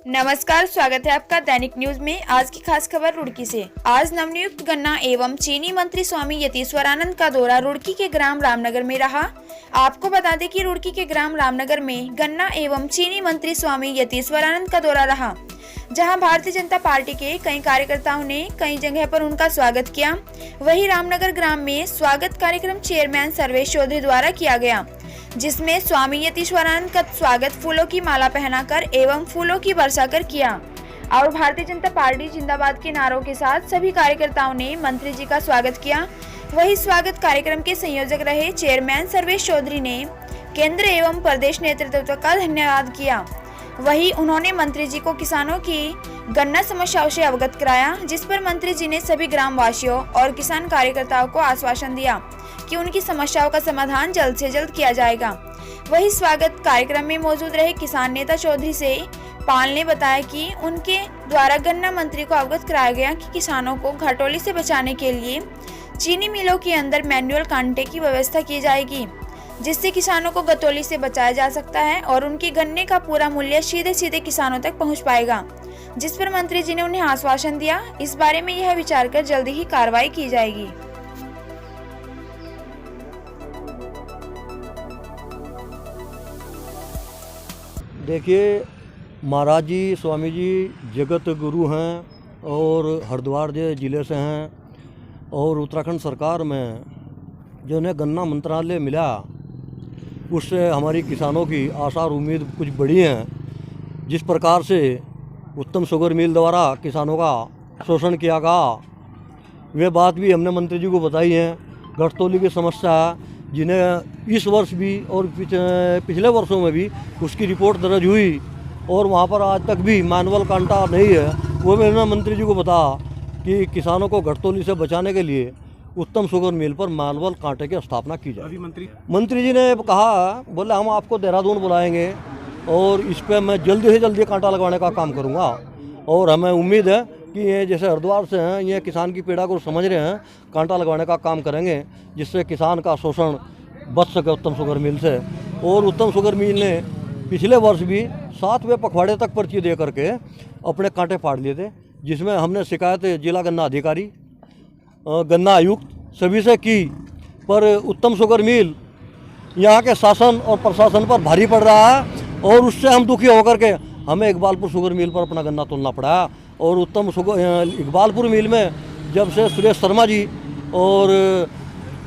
नमस्कार, स्वागत है आपका दैनिक न्यूज में। आज की खास खबर रुड़की से। आज नवनियुक्त गन्ना एवं चीनी मंत्री स्वामी यतीश्वरानंद का दौरा रुड़की के ग्राम रामनगर में रहा। आपको बता दें कि रुड़की के ग्राम रामनगर में गन्ना एवं चीनी मंत्री स्वामी यतीश्वरानंद का दौरा रहा, जहां भारतीय जनता पार्टी के कई कार्यकर्ताओं ने कई जगह पर उनका स्वागत किया। वहीं रामनगर ग्राम में स्वागत कार्यक्रम चेयरमैन सर्वेश चौधरी द्वारा किया गया, जिसमें स्वामी यतीश्वरानंद का स्वागत फूलों की माला पहनाकर एवं फूलों की वर्षा कर किया और भारतीय जनता पार्टी जिंदाबाद के नारों के साथ सभी कार्यकर्ताओं ने मंत्री जी का स्वागत किया। वही स्वागत कार्यक्रम के संयोजक रहे चेयरमैन सर्वेश चौधरी ने केंद्र एवं प्रदेश नेतृत्व का धन्यवाद किया। वही उन्होंने मंत्री जी को किसानों की गन्ना समस्याओं से अवगत कराया, जिस पर मंत्री जी ने सभी ग्राम वासियों और किसान कार्यकर्ताओं को आश्वासन दिया कि उनकी समस्याओं का समाधान जल्द से जल्द किया जाएगा। वही स्वागत कार्यक्रम में मौजूद रहे किसान नेता चौधरी से पाल ने बताया कि उनके द्वारा गन्ना मंत्री को अवगत कराया गया कि किसानों को घटोली से बचाने के लिए चीनी मिलों के अंदर मैनुअल कांटे की व्यवस्था की जाएगी, जिससे किसानों को गतौली से बचाया जा सकता है और उनके गन्ने का पूरा मूल्य सीधे सीधे किसानों तक पहुंच पाएगा। जिस पर मंत्री जी ने उन्हें आश्वासन दिया, इस बारे में यह विचार कर जल्दी ही कार्रवाई की जाएगी। देखिए, महाराज जी स्वामी जी जगत गुरु हैं और हरिद्वार ज़िले से हैं और उत्तराखंड सरकार में जो उन्हें गन्ना मंत्रालय मिला, उससे हमारी किसानों की आशा और उम्मीद कुछ बढ़ी हैं। जिस प्रकार से उत्तम शुगर मिल द्वारा किसानों का शोषण किया गया, वे बात भी हमने मंत्री जी को बताई है। घटतौली की समस्या है, जिन्हें इस वर्ष भी और पिछले वर्षों में भी उसकी रिपोर्ट दर्ज हुई और वहाँ पर आज तक भी मैनुअल कांटा नहीं है। वो मैंने मंत्री जी को बताया कि किसानों को घटतौली से बचाने के लिए उत्तम शुगर मिल पर मैनुअल कांटे की स्थापना की जाए। अभी मंत्री जी ने कहा, बोले हम आपको देहरादून बुलाएंगे और इस पर मैं जल्दी से जल्दी कांटा लगवाने का काम करूँगा। और हमें उम्मीद है कि ये जैसे हरिद्वार से हैं, ये किसान की पीड़ा को समझ रहे हैं, कांटा लगवाने का काम करेंगे, जिससे किसान का शोषण बच सके उत्तम शुगर मिल से। और उत्तम शुगर मिल ने पिछले वर्ष भी 7वें पखवाड़े तक पर्ची दे करके अपने कांटे फाड़ लिए थे, जिसमें हमने शिकायत जिला गन्ना अधिकारी, गन्ना आयुक्त सभी से की, पर उत्तम शुगर मिल यहाँ के शासन और प्रशासन पर भारी पड़ रहा है और उससे हम दुखी होकर के हमें इकबालपुर शुगर मिल पर अपना गन्ना तोलना पड़ा। और उत्तम शुगर इकबालपुर मिल में जब से सुरेश शर्मा जी और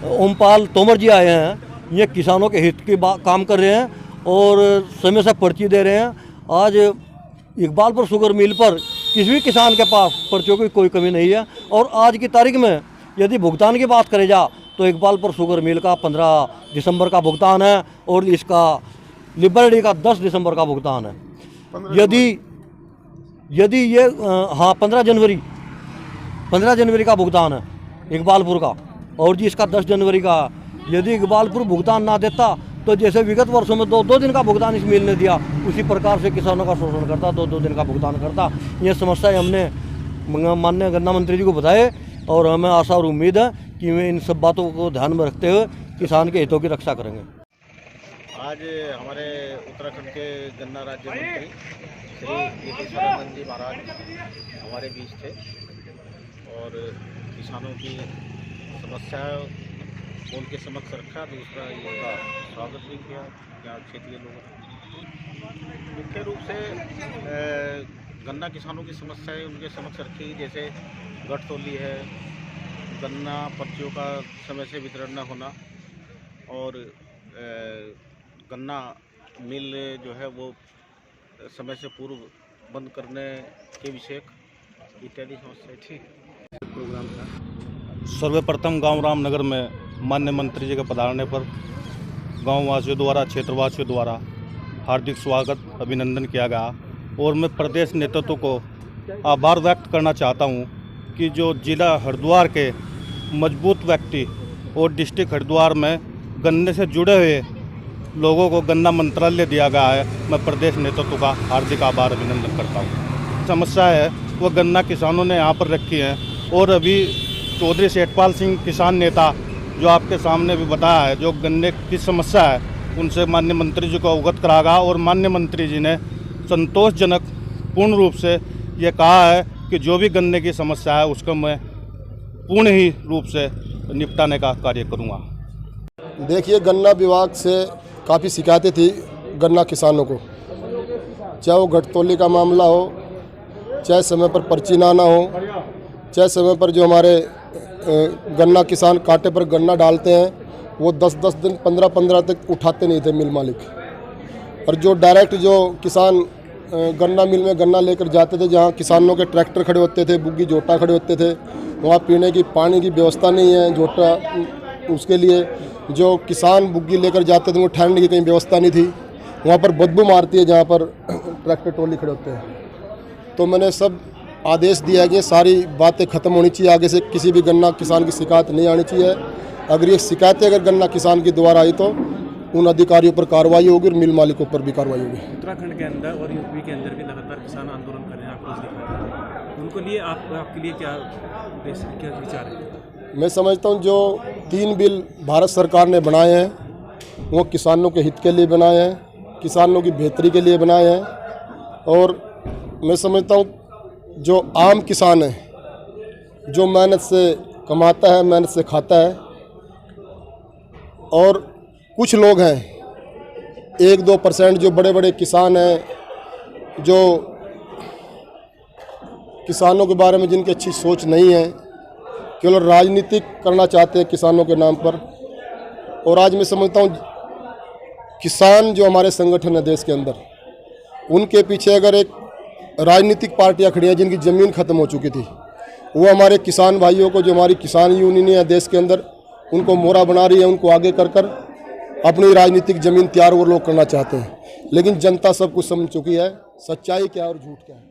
ओमपाल तोमर जी आए हैं, ये किसानों के हित की काम कर रहे हैं और समय से पर्ची दे रहे हैं। आज इकबालपुर शुगर मिल पर किसी भी किसान के पास पर्चियों की कोई कमी नहीं है। और आज की तारीख में यदि भुगतान की बात करें जा तो इकबालपुर शुगर मिल का 15 दिसंबर का भुगतान है और इसका लिबर्टी का 10 दिसंबर का भुगतान है। यदि ये 15 जनवरी का भुगतान है इकबालपुर का और जी इसका 10 जनवरी का। यदि इकबालपुर भुगतान ना देता तो जैसे विगत वर्षों में दो दिन का भुगतान इस मिल ने दिया, उसी प्रकार से किसानों का शोषण करता, दो दिन का भुगतान करता। ये समस्याएं हमने माननीय गन्ना मंत्री जी को बताए और हमें आशा और उम्मीद है कि वे इन सब बातों को ध्यान में रखते हुए किसान के हितों की रक्षा करेंगे। आज हमारे उत्तराखंड के गन्ना राज्य मंत्री श्री यतीश्वरानंद जी महाराज हमारे बीच थे और किसानों की समस्याएं उनके समक्ष रखा। दूसरा इनका स्वागत भी किया यहाँ क्षेत्रीय लोगों। मुख्य रूप से गन्ना किसानों की समस्याएं उनके समक्ष रखी, जैसे घटतौली है, गन्ना पर्चियों का समय से वितरण न होना और गन्ना मिल जो है वो समय से पूर्व बंद करने के विषय इत्यादि समस्याएं थी। प्रोग्राम था सर्वप्रथम गांव रामनगर में माननीय मंत्री जी के पधारने पर गांव वासियों द्वारा, क्षेत्रवासियों द्वारा हार्दिक स्वागत अभिनंदन किया गया और मैं प्रदेश नेतृत्व को आभार व्यक्त करना चाहता हूं कि जो जिला हरिद्वार के मजबूत व्यक्ति और डिस्ट्रिक्ट हरिद्वार में गन्ने से जुड़े हुए लोगों को गन्ना मंत्रालय दिया गया है। मैं प्रदेश नेतृत्व का हार्दिक आभार अभिनंदन करता हूँ। समस्या है वो गन्ना किसानों ने यहाँ पर रखी है और अभी चौधरी सेठपाल सिंह किसान नेता जो आपके सामने भी बताया है, जो गन्ने की समस्या है उनसे माननीय मंत्री जी को अवगत कराया और माननीय मंत्री जी ने संतोषजनक पूर्ण रूप से ये कहा है कि जो भी गन्ने की समस्या है उसको मैं पूर्ण ही रूप से निपटाने का कार्य करूँगा। देखिए, गन्ना विभाग से काफ़ी शिकायतें थी गन्ना किसानों को, चाहे वो घटतौली का मामला हो, चाहे समय पर पर्ची ना आना हो, चाहे समय पर जो हमारे गन्ना किसान कांटे पर गन्ना डालते हैं वो 10-10 दिन 15-15 तक उठाते नहीं थे मिल मालिक। और जो डायरेक्ट जो किसान गन्ना मिल में गन्ना लेकर जाते थे, जहाँ किसानों के ट्रैक्टर खड़े होते थे, बुग्गी जोटा खड़े होते थे, वहाँ पीने की पानी की व्यवस्था नहीं है। जोटा उसके लिए जो किसान बुग्गी लेकर जाते थे वो ठहरने की कहीं व्यवस्था नहीं थी, वहाँ पर बदबू मारती है जहाँ पर ट्रैक्टर ट्रॉली खड़े होते हैं। तो मैंने सब आदेश दिया कि सारी बातें ख़त्म होनी चाहिए, आगे से किसी भी गन्ना किसान की शिकायत नहीं आनी चाहिए। अगर ये शिकायतें अगर गन्ना किसान की द्वारा आई तो उन अधिकारियों पर कार्रवाई होगी और मिल मालिकों पर भी कार्रवाई होगी। उत्तराखंड के अंदर और यूपी के अंदर भी लगातार किसान आंदोलन कर रहे हैं, आक्रोश दिखा रहे हैं, उनको लिए आपके लिए क्या विचार है? मैं समझता हूँ जो 3 बिल भारत सरकार ने बनाए हैं वो किसानों के हित के लिए बनाए हैं, किसानों की बेहतरी के लिए बनाए हैं। और मैं समझता हूँ जो आम किसान है, जो मेहनत से कमाता है, मेहनत से खाता है, और कुछ लोग हैं 1-2% जो बड़े बड़े किसान हैं, जो किसानों के बारे में जिनकी अच्छी सोच नहीं है, केवल राजनीतिक करना चाहते हैं किसानों के नाम पर। और आज मैं समझता हूँ किसान जो हमारे संगठन है देश के अंदर, उनके पीछे अगर एक राजनीतिक पार्टियां खड़ी हैं जिनकी ज़मीन ख़त्म हो चुकी थी, वो हमारे किसान भाइयों को, जो हमारी किसान यूनियन है देश के अंदर, उनको मोहरा बना रही है, उनको आगे कर अपनी राजनीतिक ज़मीन तैयार वो लोग करना चाहते हैं। लेकिन जनता सब कुछ समझ चुकी है सच्चाई क्या और झूठ क्या है।